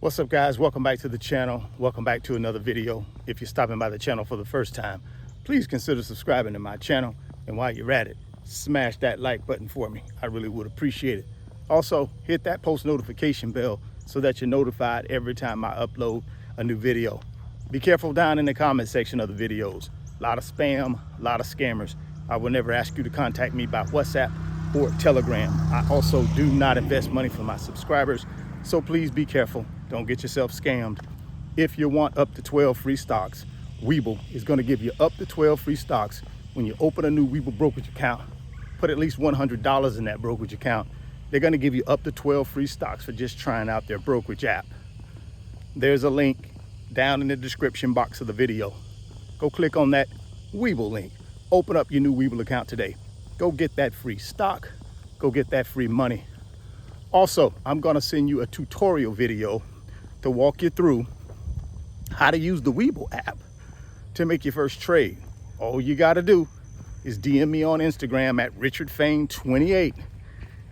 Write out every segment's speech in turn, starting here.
What's up, guys? Welcome back to the channel. Welcome back to another video. If you're stopping by the channel for the first time, please consider subscribing to my channel. And while you're at it, smash that like button for me. I really would appreciate it. Also, hit that post notification bell so that you're notified every time I upload a new video. Be careful down in the comment section of the videos. A lot of spam, a lot of scammers. I will never ask you to contact me by WhatsApp or Telegram. I also do not invest money for my subscribers, so please be careful. Don't get yourself scammed. If you want up to 12 free stocks, Webull is going to give you up to 12 free stocks when you open a new Webull brokerage account. Put at least $100 in that brokerage account. They're going to give you up to 12 free stocks for just trying out their brokerage app. There's a link down in the description box of the video. Go click on that Webull link. Open up your new Webull account today. Go get that free stock. Go get that free money. Also, I'm going to send you a tutorial video to walk you through how to use the Webull app to make your first trade. All you got to do is DM me on Instagram at RichardFane28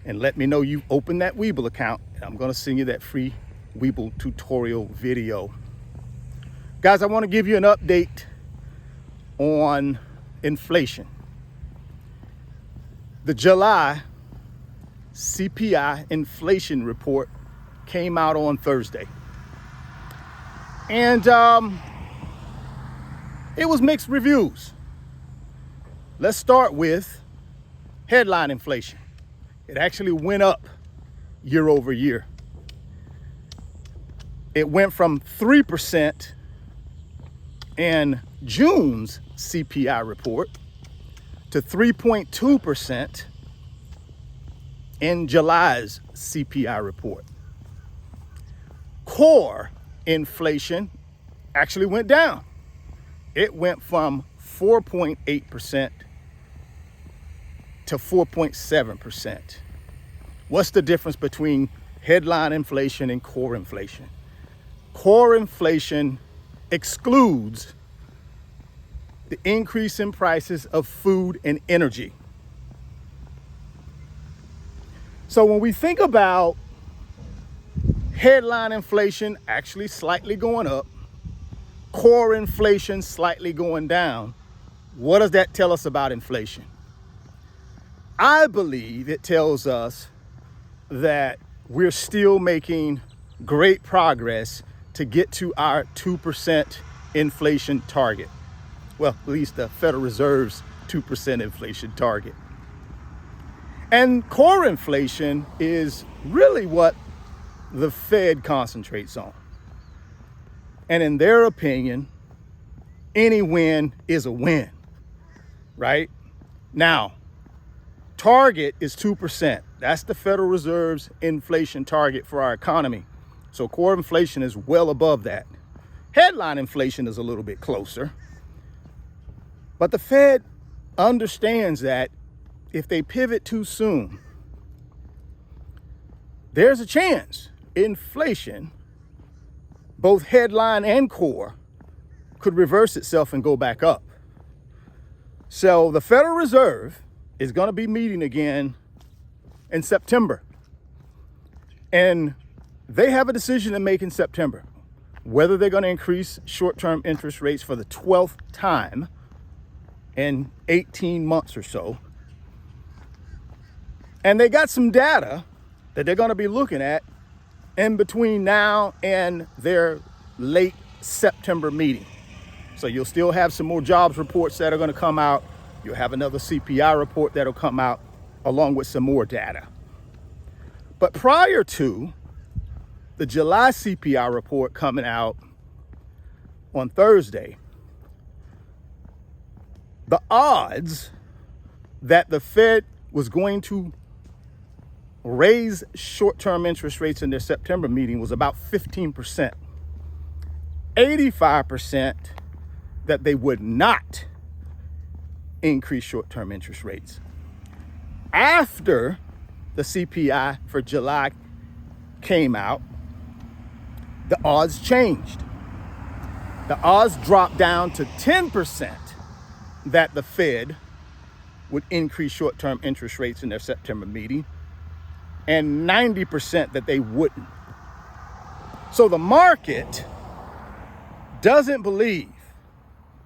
and let me know you've opened that Webull account, and I'm going to send you that free Webull tutorial video. Guys, I want to give you an update on inflation. The July CPI inflation report came out on Thursday. And it was mixed reviews. Let's start with headline inflation. It actually went up year over year. It went from 3% in June's CPI report to 3.2% in July's CPI report. Core inflation actually went down. It went from 4.8% to 4.7%. What's the difference between headline inflation and core inflation? Core inflation excludes the increase in prices of food and energy. So when we think about headline inflation actually slightly going up, core inflation slightly going down, what does that tell us about inflation? I believe it tells us that we're still making great progress to get to our 2% inflation target. Well, at least the Federal Reserve's 2% inflation target. And core inflation is really what the Fed concentrates on. And in their opinion, any win is a win, right? Now, target is 2%. That's the Federal Reserve's inflation target for our economy. So core inflation is well above that. Headline inflation is a little bit closer. But the Fed understands that if they pivot too soon, there's a chance inflation, both headline and core, could reverse itself and go back up. So the Federal Reserve is going to be meeting again in September. And they have a decision to make in September, whether they're going to increase short-term interest rates for the 12th time in 18 months or so. And they got some data that they're going to be looking at in between now and their late September meeting. So you'll still have some more jobs reports that are going to come out. You'll have another CPI report that'll come out along with some more data. But prior to the July CPI report coming out on Thursday, the odds that the Fed was going to raise short-term interest rates in their September meeting was about 15%. 85% that they would not increase short-term interest rates. After the CPI for July came out, the odds changed. The odds dropped down to 10% that the Fed would increase short-term interest rates in their September meeting, and 90% that they wouldn't. So the market doesn't believe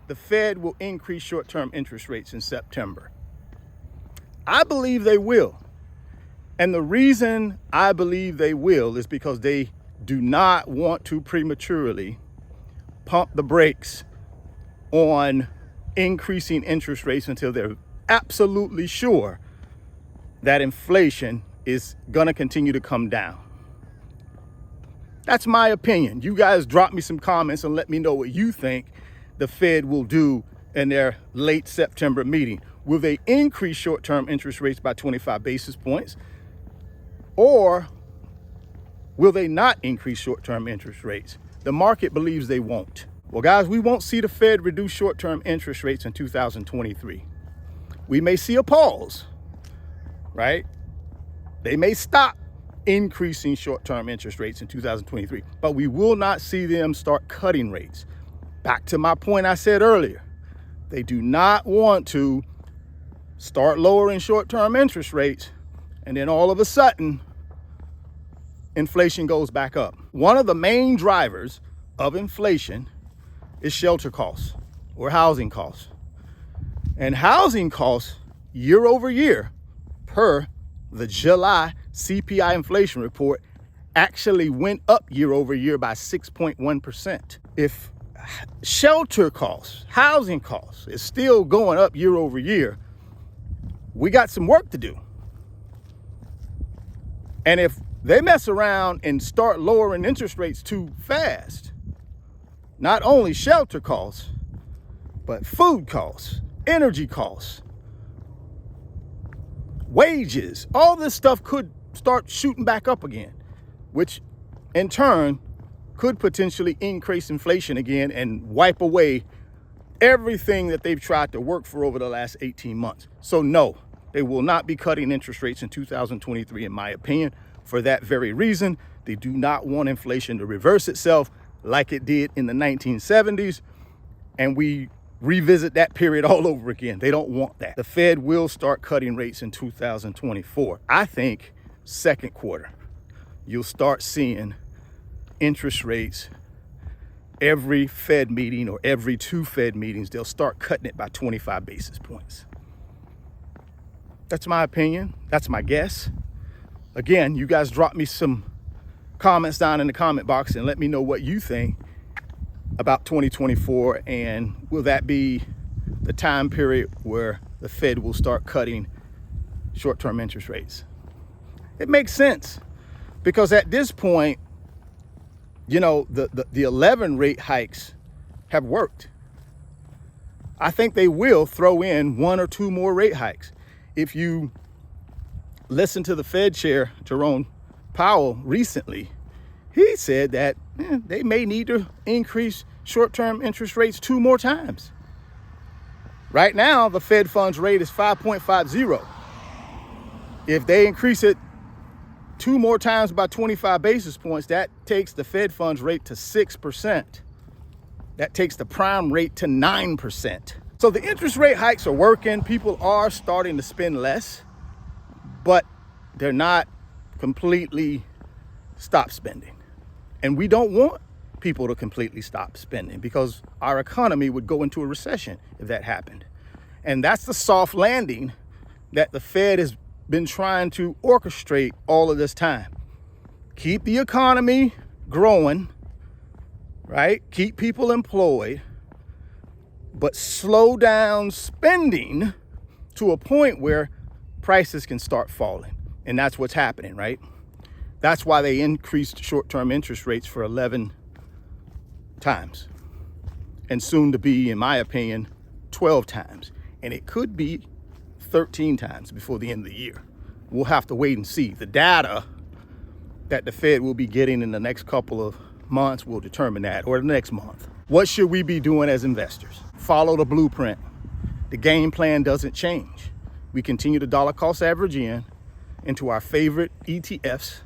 the Fed will increase short-term interest rates in September. I believe they will. And the reason I believe they will is because they do not want to prematurely pump the brakes on increasing interest rates until they're absolutely sure that inflation is going to continue to come down. That's my opinion. You guys drop me some comments and let me know what you think the Fed will do in their late September meeting. Will they increase short-term interest rates by 25 basis points? Or will they not increase short-term interest rates? The market believes they won't. Well, guys, we won't see the Fed reduce short-term interest rates in 2023. We may see a pause, right? They may stop increasing short-term interest rates in 2023, but we will not see them start cutting rates. Back to my point I said earlier, they do not want to start lowering short-term interest rates and then all of a sudden inflation goes back up. One of the main drivers of inflation is shelter costs or housing costs. And housing costs year over year, per the July CPI inflation report, actually went up year over year by 6.1%. If shelter costs, housing costs is still going up year over year, we got some work to do. And if they mess around and start lowering interest rates too fast, not only shelter costs, but food costs, energy costs, wages, all this stuff could start shooting back up again, which in turn could potentially increase inflation again and wipe away everything that they've tried to work for over the last 18 months. So no, they will not be cutting interest rates in 2023, in my opinion. For that very reason, they do not want inflation to reverse itself like it did in the 1970s, and we revisit that period all over again. They don't want that. The Fed will start cutting rates in 2024. I think second quarter, you'll start seeing interest rates every Fed meeting or every two Fed meetings, they'll start cutting it by 25 basis points. That's my opinion. That's my guess. Again, you guys drop me some comments down in the comment box and let me know what you think about 2024, and will that be the time period where the Fed will start cutting short-term interest rates? It makes sense because at this point, you know, the 11 rate hikes have worked. I think they will throw in one or two more rate hikes. If you listen to the Fed chair, Jerome Powell, recently, he said that they may need to increase short-term interest rates two more times. Right now, the Fed funds rate is 5.50. If they increase it two more times by 25 basis points, that takes the Fed funds rate to 6%. That takes the prime rate to 9%. So the interest rate hikes are working. People are starting to spend less, but they're not completely stop spending. And we don't want people to completely stop spending because our economy would go into a recession if that happened. And that's the soft landing that the Fed has been trying to orchestrate all of this time. Keep the economy growing, right? Keep people employed, but slow down spending to a point where prices can start falling. And that's what's happening, right? That's why they increased short-term interest rates for 11 times, and soon to be, in my opinion, 12 times. And it could be 13 times before the end of the year. We'll have to wait and see. The data that the Fed will be getting in the next couple of months will determine that, or the next month. What should we be doing as investors? Follow the blueprint. The game plan doesn't change. We continue to dollar cost average into our favorite ETFs,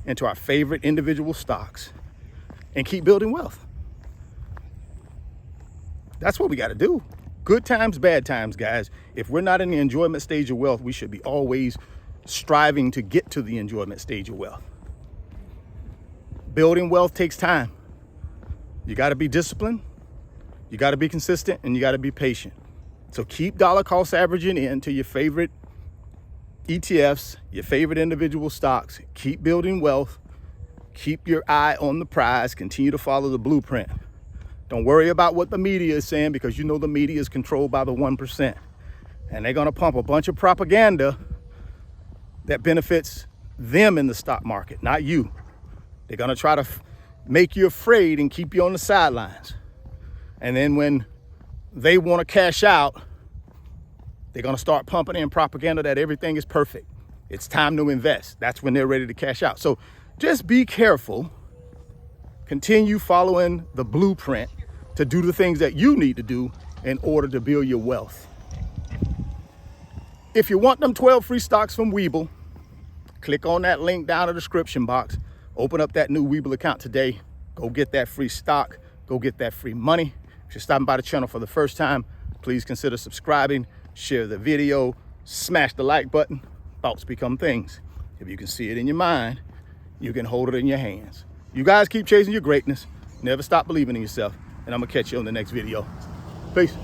into our favorite individual stocks, and keep building wealth. That's what we got to do. Good times, bad times, guys. If we're not in the enjoyment stage of wealth, we should be always striving to get to the enjoyment stage of wealth. Building wealth takes time. You got to be disciplined, you got to be consistent, and you got to be patient. So keep dollar cost averaging into your favorite ETFs, your favorite individual stocks. Keep building wealth. Keep your eye on the prize. Continue to follow the blueprint. Don't worry about what the media is saying, because you know the media is controlled by the 1%. And they're going to pump a bunch of propaganda that benefits them in the stock market, not you. They're going to try to make you afraid and keep you on the sidelines. And then when they want to cash out, they're going to start pumping in propaganda that everything is perfect. It's time to invest. That's when they're ready to cash out. So just be careful. Continue following the blueprint to do the things that you need to do in order to build your wealth. If you want them 12 free stocks from Webull, click on that link down in the description box. Open up that new Webull account today. Go get that free stock. Go get that free money. If you're stopping by the channel for the first time, please consider subscribing, share the video, smash the like button. Thoughts become things. If you can see it in your mind, you can hold it in your hands. You guys keep chasing your greatness. Never stop believing in yourself. And I'm going to catch you on the next video. Peace.